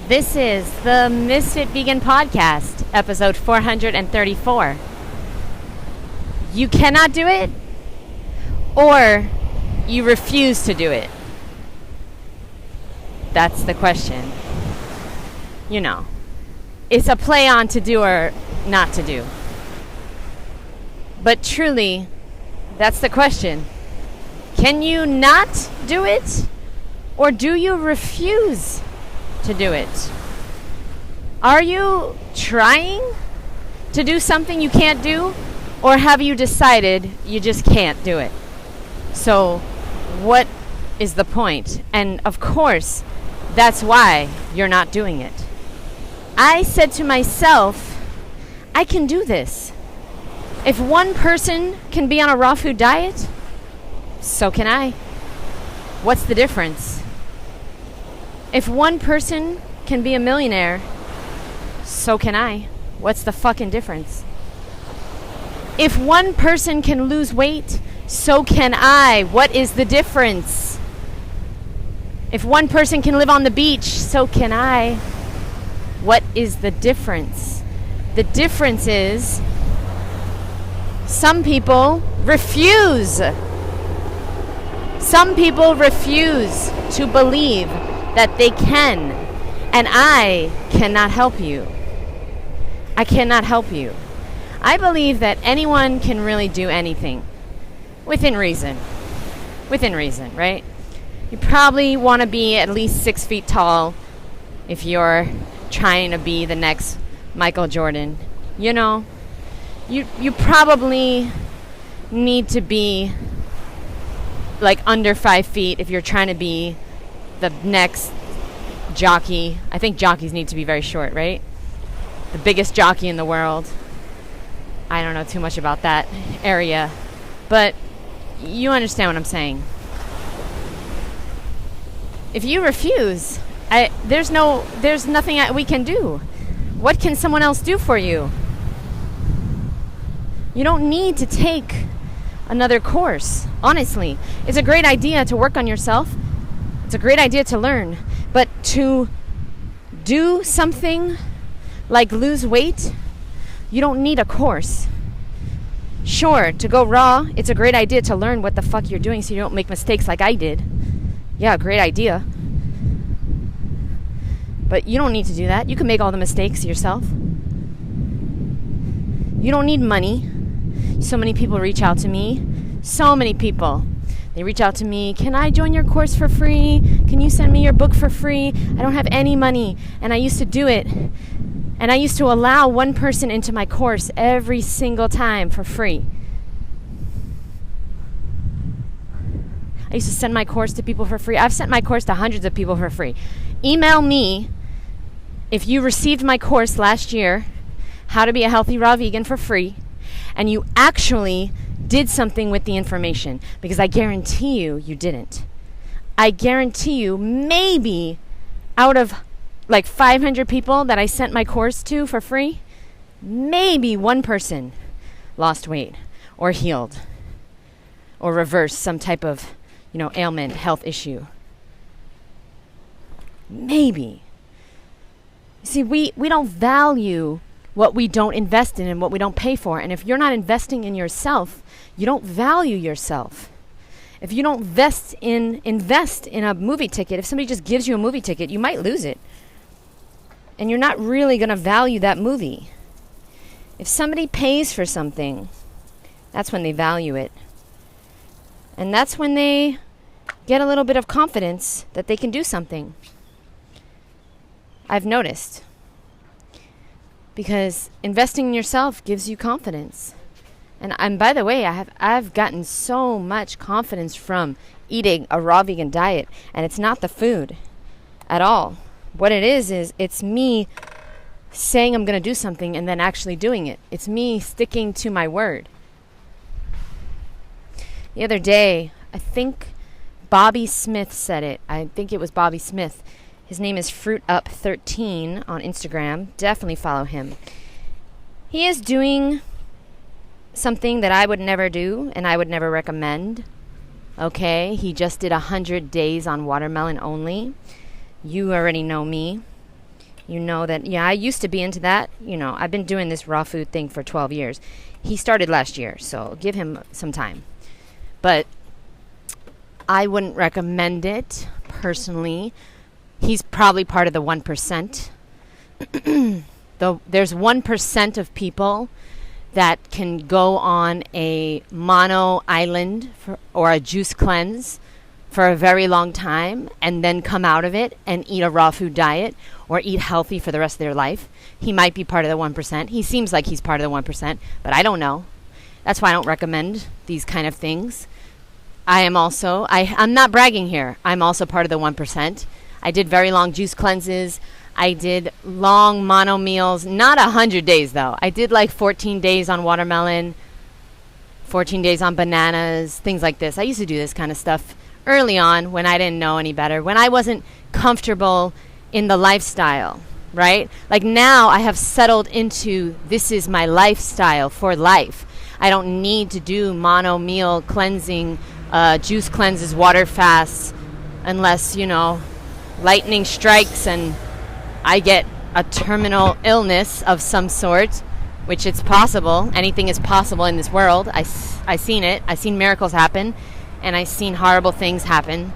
This is the Ms.FitVegan podcast, episode 434. You cannot do it, or you refuse to do it. That's the question. You know, it's a play on to do or not to do. But truly, that's the question. Can you not do it, or do you refuse to do it? Are you trying to do something you can't do, or have you decided you just can't do it? So what is the point? And of course, that's why you're not doing it. I said to myself, I can do this. If one person can be on a raw food diet, so can I. What's the difference? If one person can be a millionaire, so can I. What's the fucking difference? If one person can lose weight, so can I. What is the difference? If one person can live on the beach, so can I. What is the difference? The difference is some people refuse. Some people refuse to believe that they can, and I cannot help you. I cannot help you. I believe that anyone can really do anything within reason. Within reason, right? You probably want to be at least 6 feet tall if you're trying to be the next Michael Jordan. You know, you probably need to be like under 5 feet if you're trying to be the next jockey. I think jockeys need to be very short, right? The biggest jockey in the world. I don't know too much about that area, but you understand what I'm saying. If you refuse, there's nothing we can do. What can someone else do for you? You don't need to take another course. Honestly, it's a great idea to work on yourself. It's a great idea to learn, but to do something like lose weight, you don't need a course. Sure, to go raw, it's a great idea to learn what the fuck you're doing so you don't make mistakes like I did. Yeah, great idea. But you don't need to do that. You can make all the mistakes yourself. You don't need money. So many people reach out to me. So many people. They reach out to me, can I join your course for free? Can you send me your book for free? I don't have any money. And I used to do it. And I used to allow one person into my course every single time for free. I used to send my course to people for free. I've sent my course to hundreds of people for free. Email me if you received my course last year, How to Be a Healthy Raw Vegan, for free, and you actually did something with the information, because I guarantee you didn't. I guarantee you maybe out of like 500 people that I sent my course to for free, maybe one person lost weight or healed or reversed some type of, ailment, health issue. Maybe. See, we don't value what we don't invest in and what we don't pay for. And if you're not investing in yourself, you don't value yourself. If you don't invest in a movie ticket, if somebody just gives you a movie ticket, you might lose it. And you're not really going to value that movie. If somebody pays for something, that's when they value it. And that's when they get a little bit of confidence that they can do something. I've noticed. Because investing in yourself gives you confidence. And by the way, I've gotten so much confidence from eating a raw vegan diet, and it's not the food at all. What it is it's me saying I'm going to do something and then actually doing it. It's me sticking to my word. The other day, I think Bobby Smith said it. I think it was Bobby Smith. His name is FruitUp13 on Instagram. Definitely follow him. He is doing something that I would never do and I would never recommend. Okay, he just did 100 days on watermelon only. You already know me. you know that, yeah, I used to be into that. You know, I've been doing this raw food thing for 12 years. He started last year, so give him some time. But I wouldn't recommend it personally. He's probably part of the 1%. Though there's 1% of people that can go on a mono island or a juice cleanse for a very long time and then come out of it and eat a raw food diet or eat healthy for the rest of their life. He might be part of the 1%. He seems like he's part of the 1%, but I don't know. That's why I don't recommend these kind of things. I'm not bragging here. I'm also part of the 1%. I did very long juice cleanses. I did long mono meals. Not 100 days, though. I did like 14 days on watermelon, 14 days on bananas, things like this. I used to do this kind of stuff early on when I didn't know any better, when I wasn't comfortable in the lifestyle, right? Like now I have settled into this is my lifestyle for life. I don't need to do mono meal cleansing, juice cleanses, water fasts, unless, you know, lightning strikes and I get a terminal illness of some sort, which it's possible. Anything is possible in this world. I seen it. I seen miracles happen, and I seen horrible things happen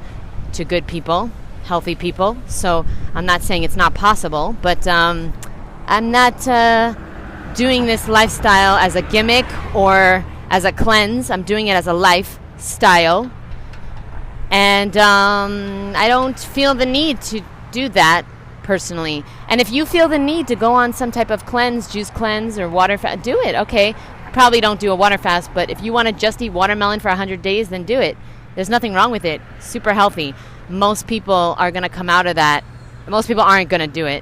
to good people, healthy people. So I'm not saying it's not possible, but I'm not doing this lifestyle as a gimmick or as a cleanse. I'm doing it as a lifestyle. And I don't feel the need to do that personally. And if you feel the need to go on some type of cleanse, juice cleanse or water fast, do it. Okay. Probably don't do a water fast, but if you want to just eat watermelon for 100 days, then do it. There's nothing wrong with it. Super healthy. Most people are going to come out of that. Most people aren't going to do it.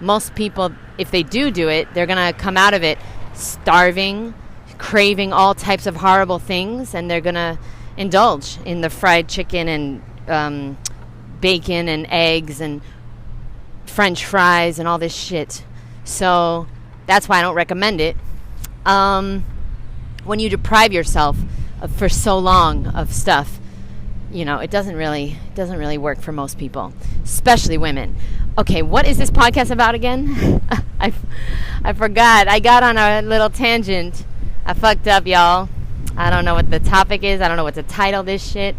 Most people, if they do it, they're going to come out of it starving, craving all types of horrible things, and they're going to indulge in the fried chicken and bacon and eggs and French fries and all this shit. So that's why I don't recommend it. When you deprive yourself for so long of stuff, you know, it doesn't really work for most people, especially women. Okay, what is this podcast about again? I forgot. I got on a little tangent. I fucked up, y'all. I don't know what the topic is. I don't know what to title this shit.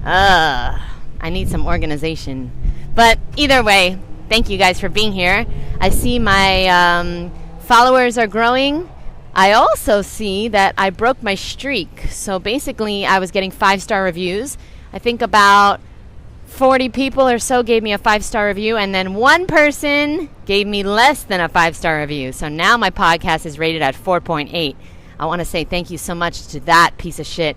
I need some organization. But either way, thank you guys for being here. I see my followers are growing. I also see that I broke my streak. So basically, I was getting 5-star reviews. I think about 40 people or so gave me a 5-star review, and then one person gave me less than a 5-star review. So now my podcast is rated at 4.8. I want to say thank you so much to that piece of shit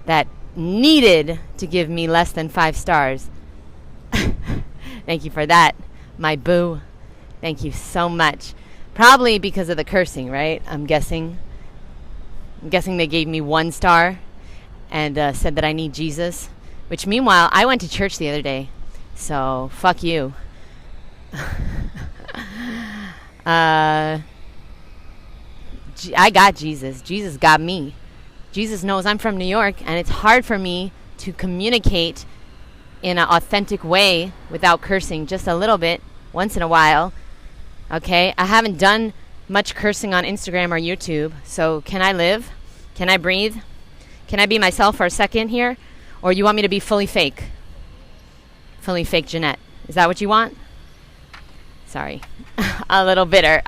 that needed to give me less than 5 stars. Thank you for that, my boo. Thank you so much. Probably because of the cursing, right? I'm guessing they gave me 1 star and said that I need Jesus. Which, meanwhile, I went to church the other day. So, fuck you. I got Jesus. Jesus got me. Jesus knows I'm from New York, and it's hard for me to communicate in an authentic way without cursing just a little bit once in a while. Okay? I haven't done much cursing on Instagram or YouTube, so can I live? Can I breathe? Can I be myself for a second here? Or you want me to be fully fake? Fully fake Jeanette. Is that what you want? Sorry. I'm a little bitter.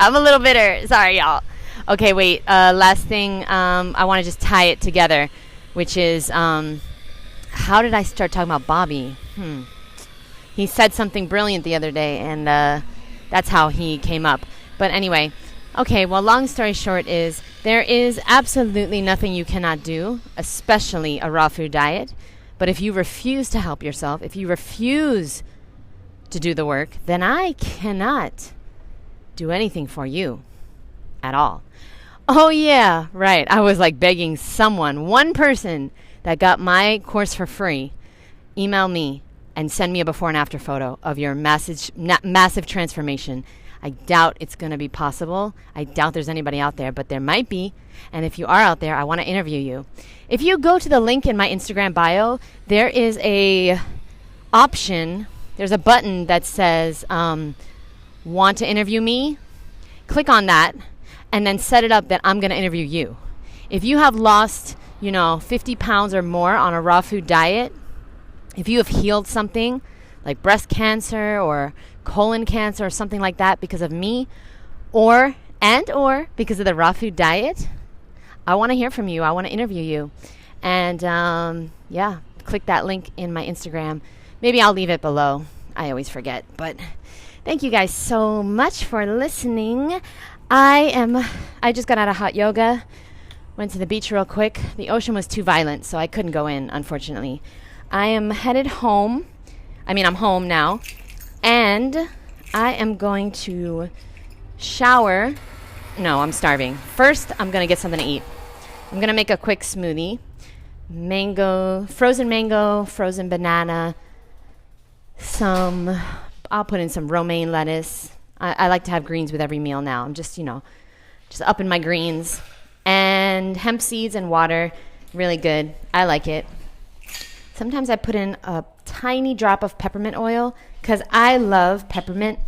Sorry, y'all. Okay, wait. Last thing. I want to just tie it together, which is, how did I start talking about Bobby? He said something brilliant the other day, and that's how he came up. But anyway, okay, well, long story short is there is absolutely nothing you cannot do, especially a raw food diet. But if you refuse to help yourself, if you refuse to do the work, then I cannot do anything for you at all. Oh, yeah, right. I was like begging someone, one person that got my course for free, email me and send me a before and after photo of your massive transformation. I doubt it's going to be possible. I doubt there's anybody out there, but there might be. And if you are out there, I want to interview you. If you go to the link in my Instagram bio, there is a option. There's a button that says want to interview me, click on that and then set it up that I'm going to interview you. If you have lost, 50 pounds or more on a raw food diet, if you have healed something like breast cancer or colon cancer or something like that because of me or because of the raw food diet, I want to hear from you. I want to interview you. And click that link in my Instagram. Maybe I'll leave it below. I always forget. But thank you guys so much for listening. I just got out of hot yoga. Went to the beach real quick. The ocean was too violent, so I couldn't go in, unfortunately. I am headed home. I'm home now. And I am going to shower. No, I'm starving. First, I'm going to get something to eat. I'm going to make a quick smoothie. Frozen banana, I'll put in some romaine lettuce. I like to have greens with every meal now. I'm just upping my greens. And hemp seeds and water, really good. I like it. Sometimes I put in a tiny drop of peppermint oil because I love peppermint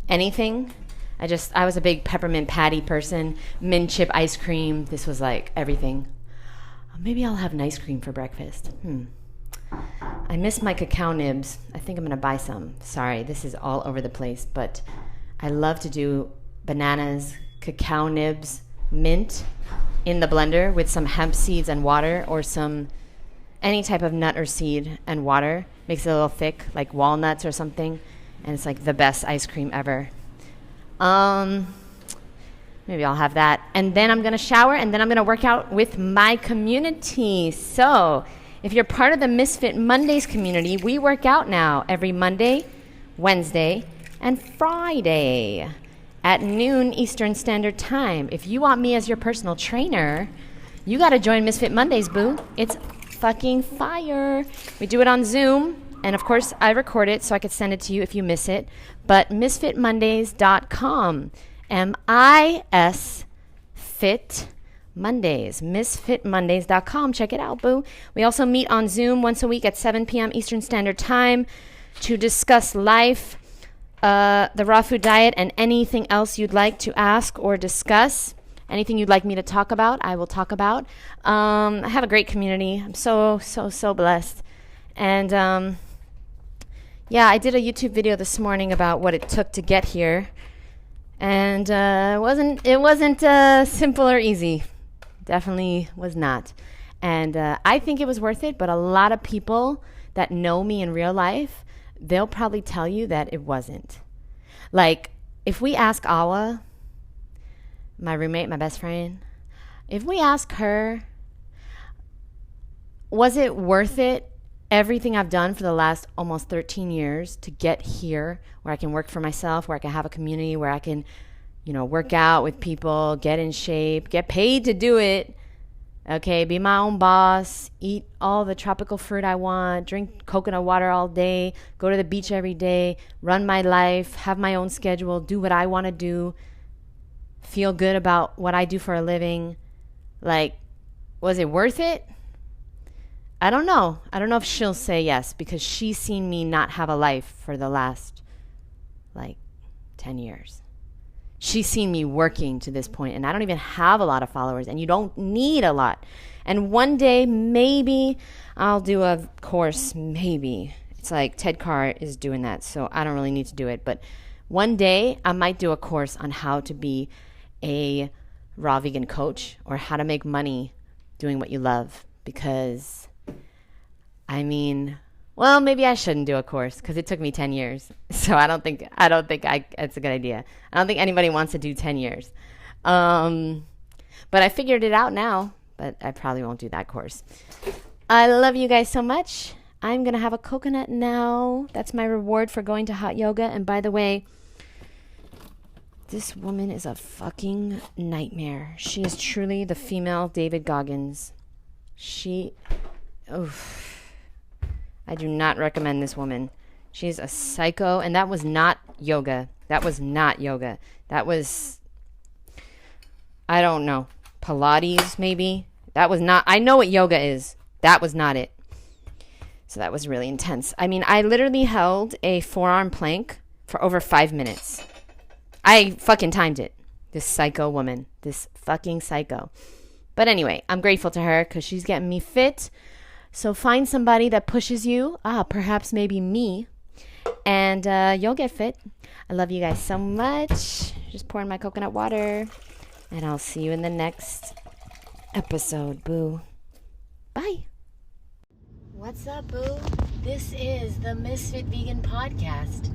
anything. I was a big peppermint patty person. Mint chip ice cream. This was like everything. Maybe I'll have an ice cream for breakfast. I miss my cacao nibs. I think I'm going to buy some. Sorry, this is all over the place. But I love to do bananas, cacao nibs, mint in the blender with some hemp seeds and water or any type of nut or seed and water. Makes it a little thick, like walnuts or something. And it's like the best ice cream ever. Maybe I'll have that. And then I'm going to shower, and then I'm going to work out with my community. So if you're part of the Misfit Mondays community, we work out now every Monday, Wednesday, and Friday at noon Eastern Standard Time. If you want me as your personal trainer, you got to join Misfit Mondays, boo. It's fucking fire. We do it on Zoom. And, of course, I record it so I could send it to you if you miss it. But misfitmondays.com. MIS Mondays, misfitmondays.com. Check it out, boo. We also meet on Zoom once a week at 7 p.m. Eastern Standard Time to discuss life, the raw food diet, and anything else you'd like to ask or discuss. Anything you'd like me to talk about, I will talk about. I have a great community. I'm so blessed. And, I did a YouTube video this morning about what it took to get here. And it wasn't simple or easy. Definitely was not. And I think it was worth it, but a lot of people that know me in real life, they'll probably tell you that it wasn't. Like, if we ask Awa, my roommate, my best friend, if we ask her, was it worth it, everything I've done for the last almost 13 years to get here where I can work for myself, where I can have a community, where I can, work out with people, get in shape, get paid to do it, okay, be my own boss, eat all the tropical fruit I want, drink coconut water all day, go to the beach every day, run my life, have my own schedule, do what I want to do, feel good about what I do for a living. Like, was it worth it? I don't know. I don't know if she'll say yes because she's seen me not have a life for the last, 10 years. She's seen me working to this point, and I don't even have a lot of followers, and you don't need a lot. And one day, maybe I'll do a course, maybe. It's like Ted Carr is doing that, so I don't really need to do it. But one day, I might do a course on how to be a raw vegan coach or how to make money doing what you love because... maybe I shouldn't do a course because it took me 10 years. So I don't think it's a good idea. I don't think anybody wants to do 10 years. But I figured it out now, but I probably won't do that course. I love you guys so much. I'm going to have a coconut now. That's my reward for going to hot yoga. And by the way, this woman is a fucking nightmare. She is truly the female David Goggins. I do not recommend this woman. She's a psycho, and that was not yoga. That was, I don't know, Pilates maybe? That was not, I know what yoga is. That was not it. So that was really intense. I literally held a forearm plank for over 5 minutes. I fucking timed it. This psycho woman. This fucking psycho. But anyway, I'm grateful to her because she's getting me fit. So find somebody that pushes you. Perhaps maybe me. And you'll get fit. I love you guys so much. Just pouring my coconut water. And I'll see you in the next episode, boo. Bye. What's up, boo? This is the Ms.FitVegan podcast.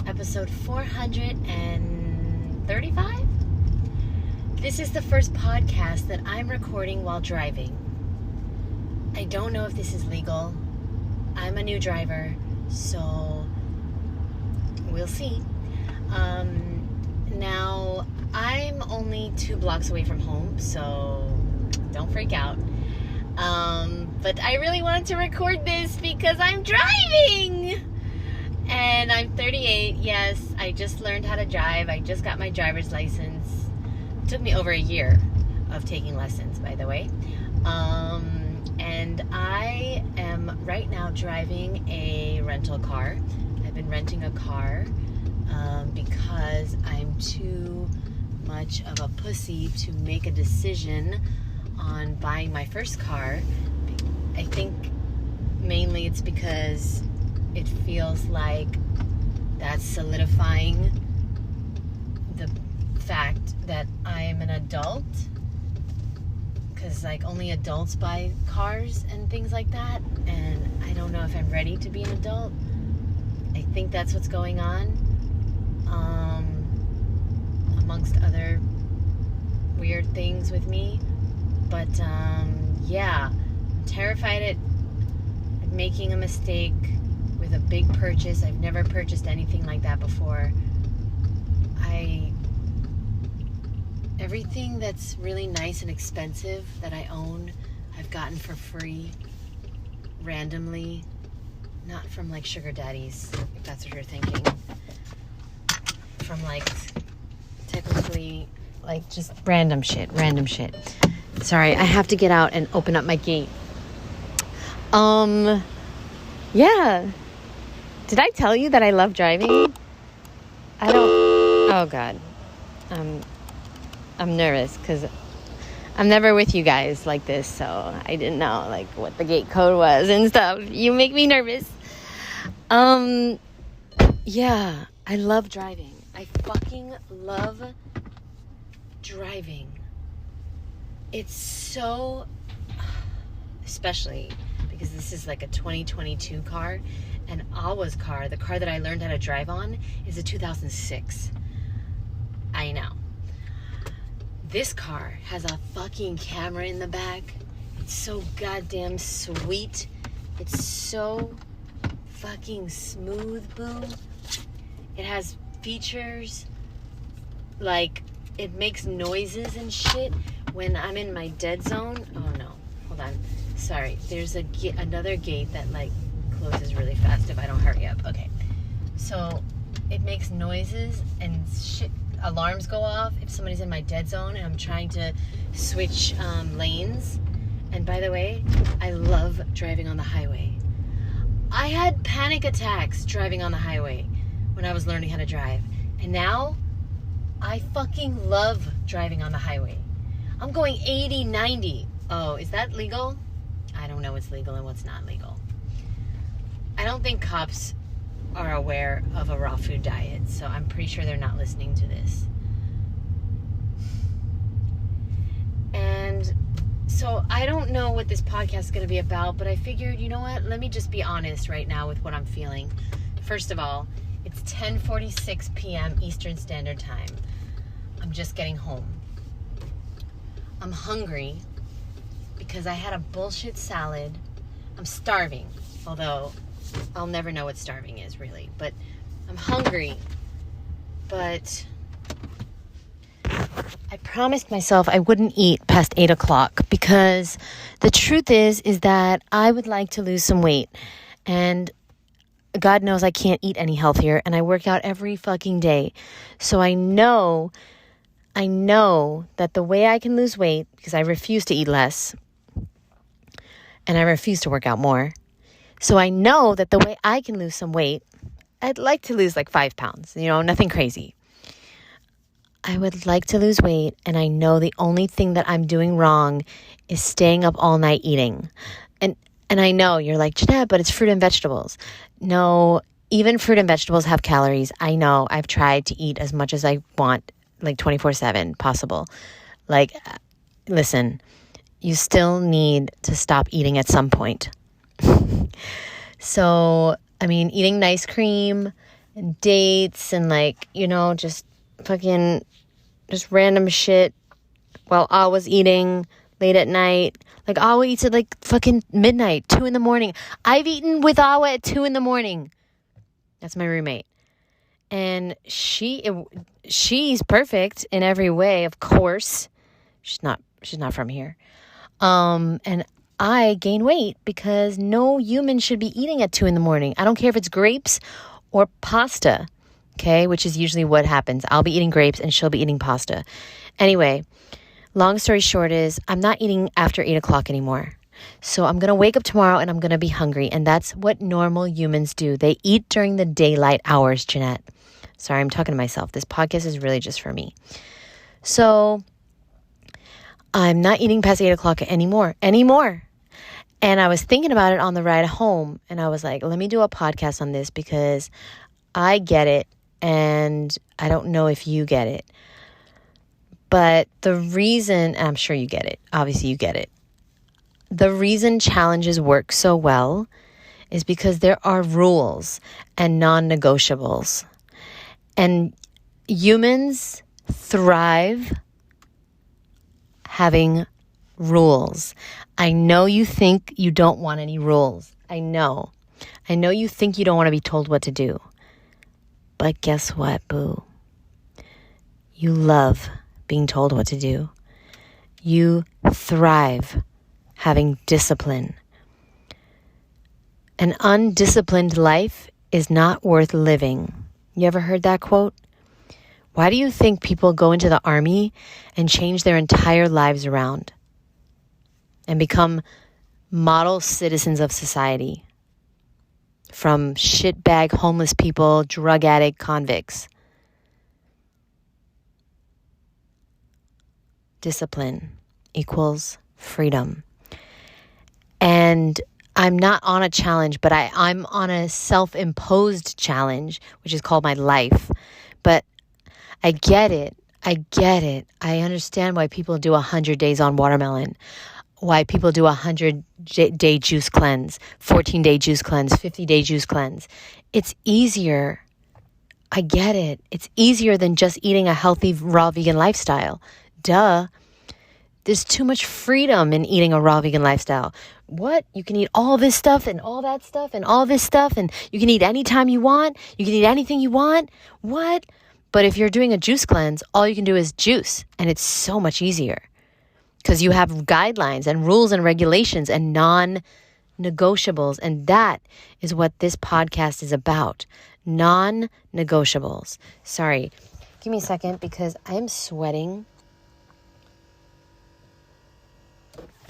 Episode 435? This is the first podcast that I'm recording while driving. I don't know if this is legal. I'm a new driver, so we'll see. Now, I'm only 2 blocks away from home, so don't freak out. But I really wanted to record this because I'm driving! And I'm 38, yes, I just learned how to drive. I just got my driver's license. It took me over a year of taking lessons, by the way. And I am right now driving a rental car. I've been renting a car because I'm too much of a pussy to make a decision on buying my first car. I think mainly it's because it feels like that's solidifying the fact that I am an adult, because like only adults buy cars and things like that, and I don't know if I'm ready to be an adult. I think that's what's going on, amongst other weird things with me. But yeah, I'm terrified at making a mistake with a big purchase. I've never purchased anything like that before. Everything that's really nice and expensive that I own, I've gotten for free, randomly, not from like sugar daddies, if that's what you're thinking. From like, technically, like just random shit. Sorry, I have to get out and open up my gate. Yeah. Did I tell you that I love driving? Oh God. I'm nervous because I'm never with you guys like this, so I didn't know like what the gate code was and stuff. You make me nervous. Yeah, I love driving. I fucking love driving. It's so, especially because this is like a 2022 car, and Awa's car, the car that I learned how to drive on, is a 2006. I know. This car has a fucking camera in the back. It's so goddamn sweet. It's so fucking smooth, boo. It has features, like it makes noises and shit when I'm in my dead zone. Oh no, hold on. Sorry, there's another gate that like closes really fast if I don't hurry up. Okay, so it makes noises and shit. Alarms go off if somebody's in my dead zone and I'm trying to switch lanes. And by the way, I love driving on the highway. I had panic attacks driving on the highway when I was learning how to drive, and now I fucking love driving on the highway. I'm going 80, 90. Oh, is that legal? I don't know what's legal and what's not legal. I don't think cops are aware of a raw food diet, so I'm pretty sure they're not listening to this. And so I don't know what this podcast is going to be about, but I figured, you know what, let me just be honest right now with what I'm feeling. First of all, it's 10:46 p.m. Eastern Standard Time. I'm just getting home. I'm hungry because I had a bullshit salad. I'm starving, although I'll never know what starving is, really. But I'm hungry. But I promised myself I wouldn't eat past 8 o'clock because the truth is that I would like to lose some weight. And God knows I can't eat any healthier, and I work out every fucking day. So I know that the way I can lose weight, because I refuse to eat less, and I refuse to work out more. So I know that the way I can lose some weight, I'd like to lose like 5 pounds, nothing crazy. I would like to lose weight, and I know the only thing that I'm doing wrong is staying up all night eating. And I know you're like, Jeanette, but it's fruit and vegetables. No, even fruit and vegetables have calories. I know. I've tried to eat as much as I want, like 24/7 possible. Like, listen, you still need to stop eating at some point. So, I mean, eating nice cream and dates and like, just fucking just random shit while I was eating late at night. Like, Awa eats at like fucking midnight, 2 a.m. I've eaten with Awa at 2 a.m. That's my roommate. And she's perfect in every way, of course. She's not from here. And I gain weight because no human should be eating at 2 a.m. I don't care if it's grapes or pasta, okay, which is usually what happens. I'll be eating grapes and she'll be eating pasta. Anyway, long story short is I'm not eating after 8 o'clock anymore. So I'm going to wake up tomorrow and I'm going to be hungry. And that's what normal humans do. They eat during the daylight hours, Jeanette. Sorry, I'm talking to myself. This podcast is really just for me. So I'm not eating past 8 o'clock anymore. And I was thinking about it on the ride home. And I was like, let me do a podcast on this because I get it. And I don't know if you get it. But the reason, I'm sure you get it. Obviously you get it. The reason challenges work so well is because there are rules and non-negotiables. And humans thrive having rules. I know you think you don't want any rules. I know you think you don't want to be told what to do. But guess what, boo? You love being told what to do. You thrive having discipline. An undisciplined life is not worth living. You ever heard that quote? Why do you think people go into the army and change their entire lives around and become model citizens of society? From shitbag homeless people, drug addict convicts. Discipline equals freedom. And I'm not on a challenge, but I'm on a self-imposed challenge, which is called my life. But I get it. I understand why people do 100 days on watermelon, why people do 100-day juice cleanse, 14-day juice cleanse, 50-day juice cleanse. It's easier. I get it. It's easier than just eating a healthy, raw vegan lifestyle. Duh. There's too much freedom in eating a raw vegan lifestyle. What? You can eat all this stuff and all that stuff and all this stuff, and you can eat anytime you want. You can eat anything you want. What? But if you're doing a juice cleanse, all you can do is juice, and it's so much easier because you have guidelines and rules and regulations and non-negotiables, and that is what this podcast is about. Non-negotiables. Sorry, give me a second because I'm sweating.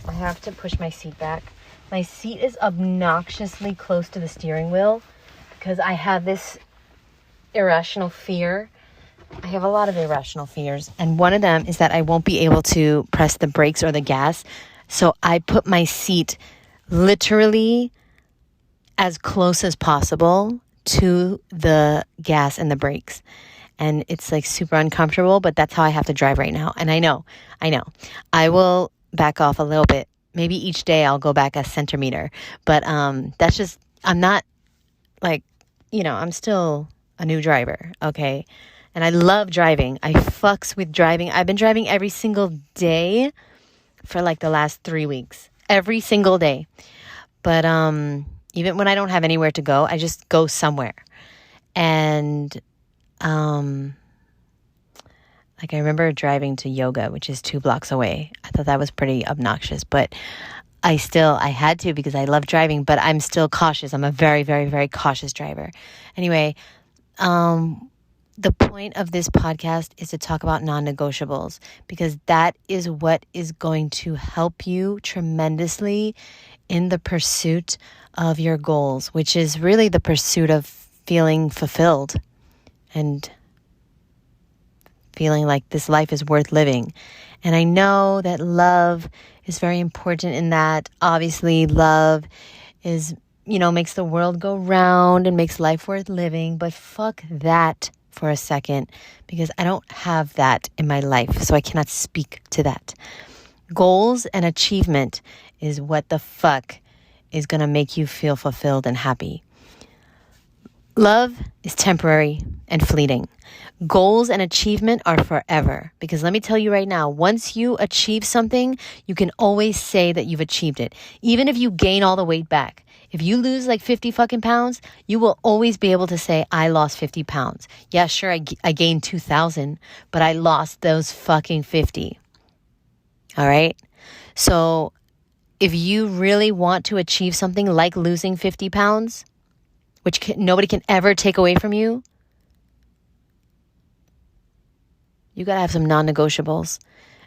I have to push my seat back. My seat is obnoxiously close to the steering wheel because I have this irrational fear. I have a lot of irrational fears. And one of them is that I won't be able to press the brakes or the gas. So I put my seat literally as close as possible to the gas and the brakes. And it's like super uncomfortable, but that's how I have to drive right now. And I know. I will back off a little bit. Maybe each day I'll go back a centimeter. But that's just, I'm not like, I'm still a new driver, okay? And I love driving. I fucks with driving. I've been driving every single day for like the last 3 weeks. Every single day. But even when I don't have anywhere to go, I just go somewhere. And like I remember driving to yoga, which is 2 blocks away. I thought that was pretty obnoxious, but I had to because I love driving, but I'm still cautious. I'm a very, very, very cautious driver. Anyway, the point of this podcast is to talk about non-negotiables because that is what is going to help you tremendously in the pursuit of your goals, which is really the pursuit of feeling fulfilled and feeling like this life is worth living. And I know that love is very important in that. Obviously, love is, makes the world go round and makes life worth living. But fuck that for a second, because I don't have that in my life, so I cannot speak to that. Goals and achievement is what the fuck is going to make you feel fulfilled and happy. Love is temporary and fleeting. Goals and achievement are forever. Because let me tell you right now, once you achieve something, you can always say that you've achieved it. Even if you gain all the weight back. If you lose like 50 fucking pounds, you will always be able to say, I lost 50 pounds. Yeah, sure, I gained 2,000, but I lost those fucking 50. All right? So if you really want to achieve something like losing 50 pounds, which nobody can ever take away from you, you got to have some non-negotiables,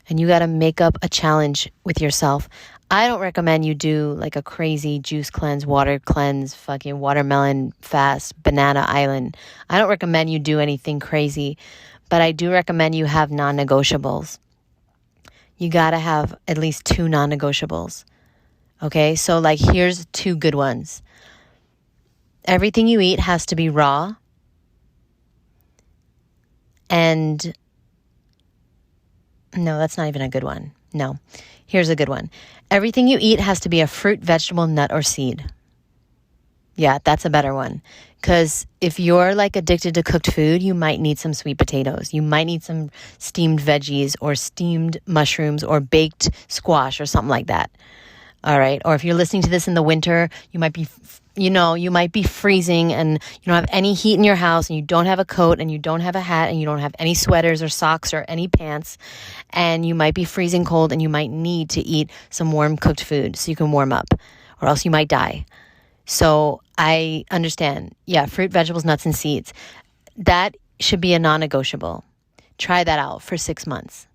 and you got to make up a challenge with yourself. I don't recommend you do like a crazy juice cleanse, water cleanse, fucking watermelon fast, banana island. I don't recommend you do anything crazy, but I do recommend you have non-negotiables. You got to have at least 2 non-negotiables. Okay, so like here's 2 good ones. Everything you eat has to be raw. And no, that's not even a good one. No, here's a good one. Everything you eat has to be a fruit, vegetable, nut, or seed. Yeah, that's a better one. Because if you're like addicted to cooked food, you might need some sweet potatoes. You might need some steamed veggies or steamed mushrooms or baked squash or something like that. All right. Or if you're listening to this in the winter, you might be freezing and you don't have any heat in your house and you don't have a coat and you don't have a hat and you don't have any sweaters or socks or any pants, and you might be freezing cold and you might need to eat some warm cooked food so you can warm up, or else you might die. So I understand. Yeah, fruit, vegetables, nuts, and seeds. That should be a non-negotiable. Try that out for 6 months.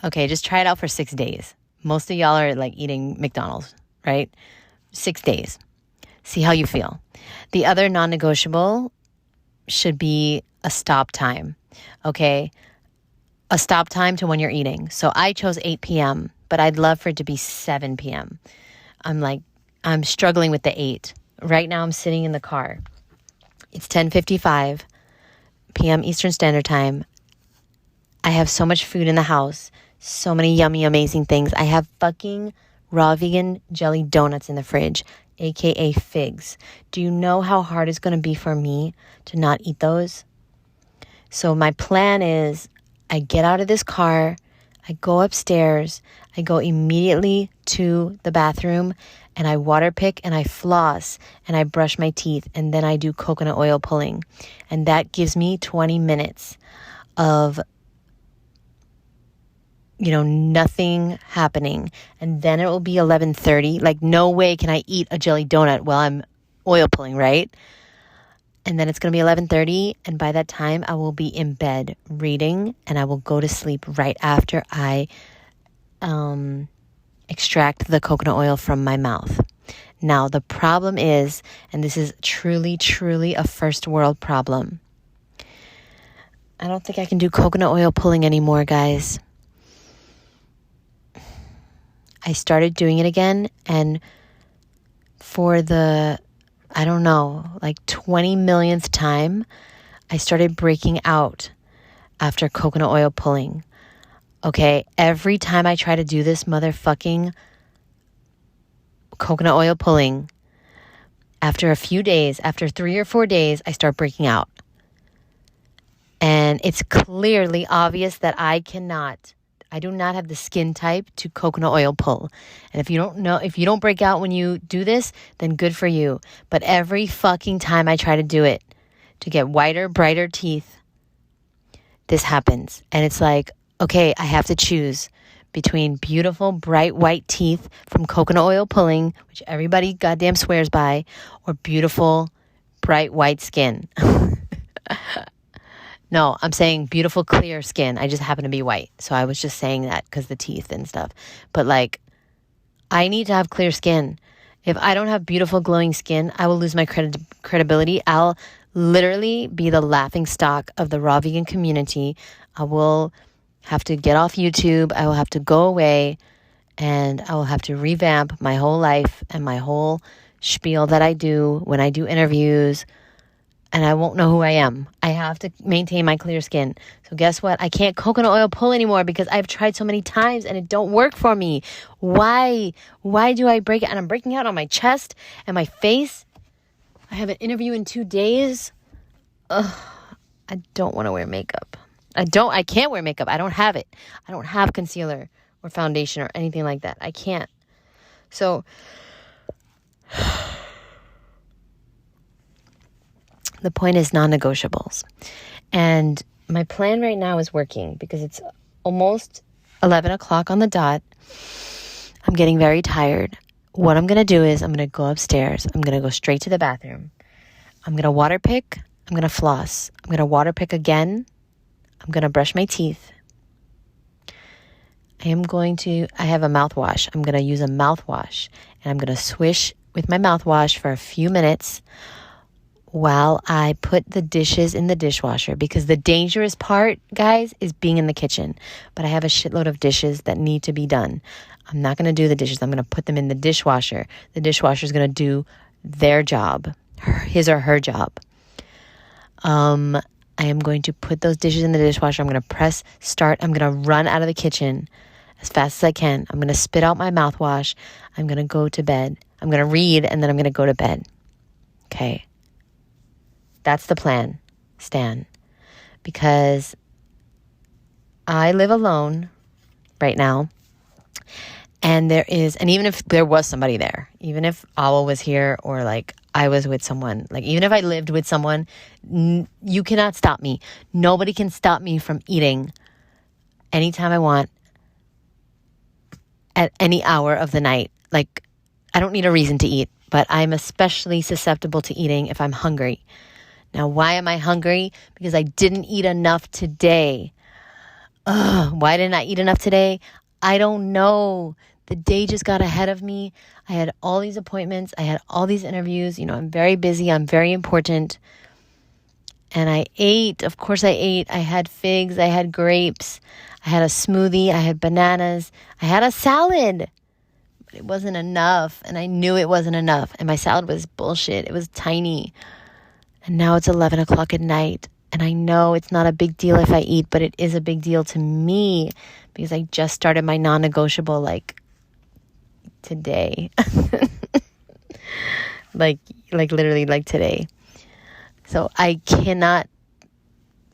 Okay, just try it out for 6 days. Most of y'all are like eating McDonald's, right? 6 days. See how you feel. The other non-negotiable should be a stop time, okay? A stop time to when you're eating. So I chose 8 p.m., but I'd love for it to be 7 p.m. I'm struggling with the 8. Right now I'm sitting in the car. It's 10:55 p.m. Eastern Standard Time. I have so much food in the house. So many yummy, amazing things. I have fucking raw vegan jelly donuts in the fridge, aka figs. Do you know how hard it's going to be for me to not eat those? So my plan is I get out of this car, I go upstairs, I go immediately to the bathroom, and I water pick and I floss and I brush my teeth, and then I do coconut oil pulling. And that gives me 20 minutes of nothing happening. And then it will be 11:30. Like, no way can I eat a jelly donut while I'm oil pulling, right? And then it's going to be 11:30. And by that time, I will be in bed reading, and I will go to sleep right after I extract the coconut oil from my mouth. Now, the problem is, and this is truly, truly a first world problem, I don't think I can do coconut oil pulling anymore, guys. I started doing it again, and for the, 20 millionth time, I started breaking out after coconut oil pulling. Okay, every time I try to do this motherfucking coconut oil pulling, after a few days, after 3 or 4 days, I start breaking out. And it's clearly obvious that I do not have the skin type to coconut oil pull. And if you don't break out when you do this, then good for you. But every fucking time I try to do it to get whiter, brighter teeth, this happens. And it's like, okay, I have to choose between beautiful, bright white teeth from coconut oil pulling, which everybody goddamn swears by, or beautiful, bright white skin. No, I'm saying beautiful, clear skin. I just happen to be white. So I was just saying that because the teeth and stuff. But I need to have clear skin. If I don't have beautiful, glowing skin, I will lose my credibility. I'll literally be the laughing stock of the raw vegan community. I will have to get off YouTube. I will have to go away, and I will have to revamp my whole life and my whole spiel that I do when I do interviews, and I won't know who I am. I have to maintain my clear skin. So guess what? I can't coconut oil pull anymore because I've tried so many times and it don't work for me. Why? Why do I break it? And I'm breaking out on my chest and my face. I have an interview in 2 days. Ugh, I don't want to wear makeup. I can't wear makeup. I don't have it. I don't have concealer or foundation or anything like that. I can't. So the point is non-negotiables. And my plan right now is working because it's almost 11 o'clock on the dot. I'm getting very tired. What I'm going to do is I'm going to go upstairs. I'm going to go straight to the bathroom. I'm going to water pick. I'm going to floss. I'm going to water pick again. I'm going to brush my teeth. I have a mouthwash. I'm going to use a mouthwash. And I'm going to swish with my mouthwash for a few minutes while I put the dishes in the dishwasher, because the dangerous part, guys, is being in the kitchen. But I have a shitload of dishes that need to be done. I'm not going to do the dishes. I'm going to put them in the dishwasher. The dishwasher is going to do their job, his or her job. I am going to put those dishes in the dishwasher. I'm going to press start. I'm going to run out of the kitchen as fast as I can. I'm going to spit out my mouthwash. I'm going to go to bed. I'm going to read, and then I'm going to go to bed. Okay. That's the plan, Stan. Because I live alone right now. And even if there was somebody there, even if Owl was here or like I was with someone, like even if I lived with someone, you cannot stop me. Nobody can stop me from eating anytime I want at any hour of the night. Like, I don't need a reason to eat, but I'm especially susceptible to eating if I'm hungry. Now, why am I hungry? Because I didn't eat enough today. Why didn't I eat enough today? I don't know. The day just got ahead of me. I had all these appointments. I had all these interviews. I'm very busy. I'm very important. And I ate. Of course I ate. I had figs. I had grapes. I had a smoothie. I had bananas. I had a salad. But it wasn't enough. And I knew it wasn't enough. And my salad was bullshit. It was tiny. And now it's 11 o'clock at night. And I know it's not a big deal if I eat, but it is a big deal to me because I just started my non-negotiable like today. like literally like today. So I cannot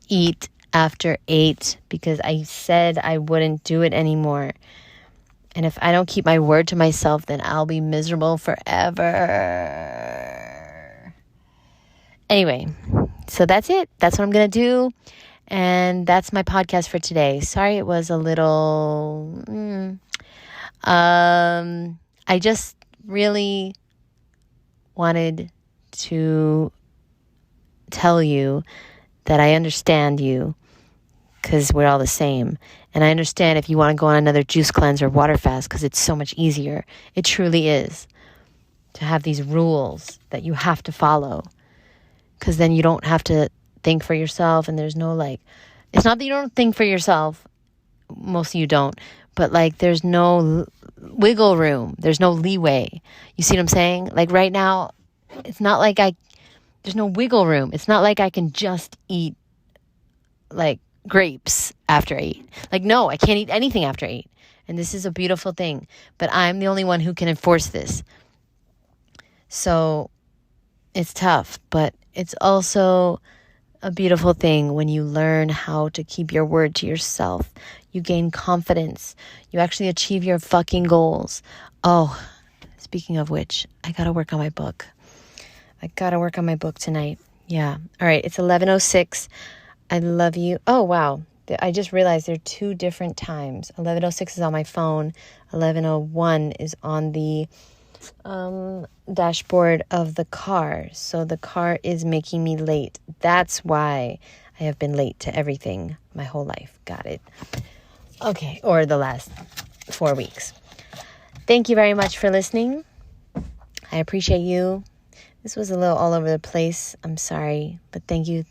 eat after 8 because I said I wouldn't do it anymore. And if I don't keep my word to myself, then I'll be miserable forever. Anyway, so that's it. That's what I'm going to do. And that's my podcast for today. Sorry it was a little... I just really wanted to tell you that I understand you because we're all the same. And I understand if you want to go on another juice cleanse or water fast because it's so much easier. It truly is to have these rules that you have to follow. Because then you don't have to think for yourself, and there's no it's not that you don't think for yourself, most of you don't, but there's no wiggle room, there's no leeway. You see what I'm saying? Like right now, it's not like there's no wiggle room. It's not like I can just eat grapes after 8. No, I can't eat anything after 8. And this is a beautiful thing, but I'm the only one who can enforce this. So it's tough, but it's also a beautiful thing when you learn how to keep your word to yourself. You gain confidence. You actually achieve your fucking goals. Oh, speaking of which, I gotta work on my book. Tonight. Yeah. All right. It's 11:06. I love you. Oh, wow. I just realized there are 2 different times. 11:06 is on my phone. 11:01 is on the dashboard of the car. So the car is making me late. That's why I have been late to everything my whole life. Got it. Okay. Or the last 4 weeks. Thank you very much for listening. I appreciate you. This was a little all over the place. I'm sorry, but thank you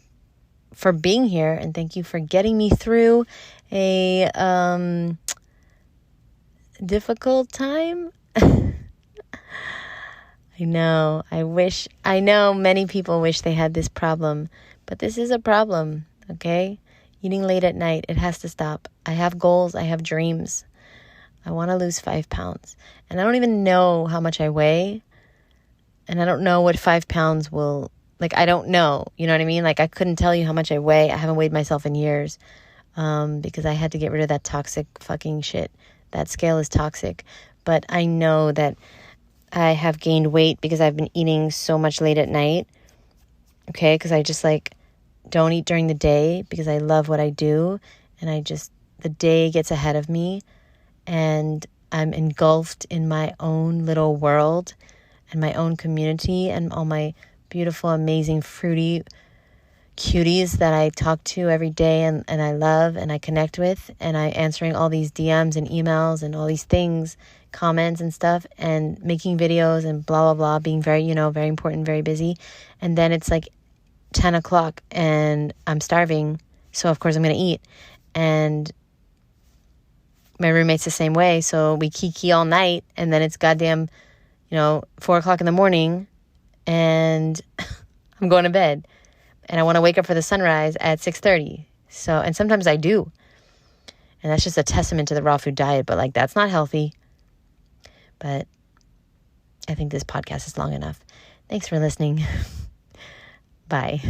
for being here, and thank you for getting me through a difficult time. I know many people wish they had this problem, but this is a problem, okay? Eating late at night, it has to stop. I have goals, I have dreams. I want to lose 5 pounds, and I don't even know how much I weigh, and I don't know what 5 pounds will, I don't know, you know what I mean? I couldn't tell you how much I weigh. I haven't weighed myself in years, because I had to get rid of that toxic fucking shit. That scale is toxic, but I know that I have gained weight because I've been eating so much late at night, okay? Because I just, don't eat during the day because I love what I do, and the day gets ahead of me, and I'm engulfed in my own little world and my own community and all my beautiful, amazing, fruity cuties that I talk to every day and I love and I connect with, and I answering all these DMs and emails and all these things, comments and stuff, and making videos and blah, blah, blah, being very, very important, very busy. And then it's 10 o'clock and I'm starving. So of course I'm going to eat. And my roommate's the same way. So we kiki all night, and then it's goddamn, 4 o'clock in the morning, and I'm going to bed. And I want to wake up for the sunrise at 6:30. So, and sometimes I do. And that's just a testament to the raw food diet. But that's not healthy. But I think this podcast is long enough. Thanks for listening. Bye.